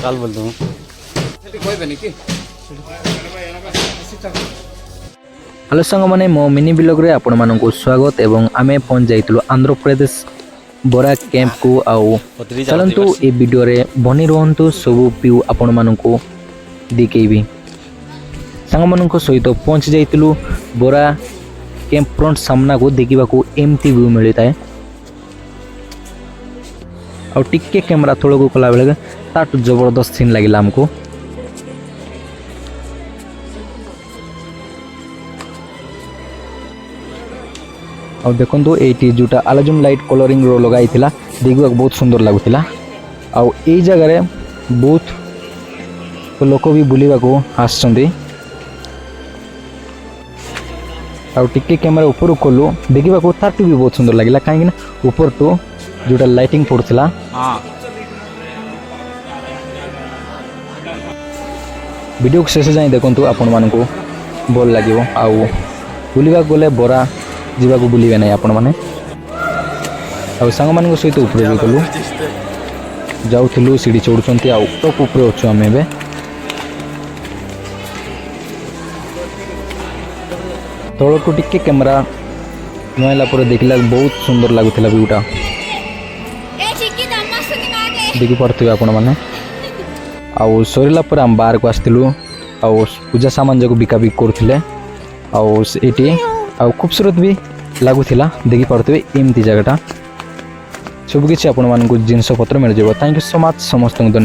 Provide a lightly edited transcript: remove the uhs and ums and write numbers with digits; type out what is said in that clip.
काल बोल दूँ हेलो सांग मैंने मो मिनी ब्लॉग रे आपण मानक स्वागत एवं आमे पहुंच जाइतलु आंध्र प्रदेश बोरा कैंप को आउ चलंतु ए वीडियो रे बनी रहंतु सब व्यू आपण मानक दिखेबी सांग मानक सहित पहुंच जाइतलु बोरा कैंप फ्रंट सामना को देखा एमती व्यू मिलता है और टिके कैमरा थोड़ा को कला बेले ताटू जबरदस्त सीन लगे आमको और देखो ये जोटा आलोजम लाइट कलरिंग रो लगाई देखा बहुत सुंदर लगुला आउ ये जगह बहुत लोक भी बुलवा को आसुँच आउ टिके कैमरा ऊपर कलु देखा ताटू भी बहुत सुंदर लगे कहीं ऊपर तो जोटा लाइटिंग पड़ता वीडियो को शेष जाए देखो आपण मानक भल लगे आउ बुलवा गले बोरा जीवा को बुलवे ना आपण मैंने सांग मान सहित ऊपर भी गलु जाऊँ सीढ़ी चढ़ुंट आउ टॉप ऊपर अच्छु आम ए तल को टिके कैमरा नुआला देखला बहुत सुंदर लगुला व्यूटा देखी पारे आपण मैंने आउ सरला आम बाहर को आसलु आउ पूजा सामान जाक बिकाबिक करुले आउटी आउ खूबसूरत भी लगुला देखी पारे एमती जगटा सबकि आपण मानक जिनस पत्र मिल जाए। थैंक यू सो मच समस्त धन्यवाद।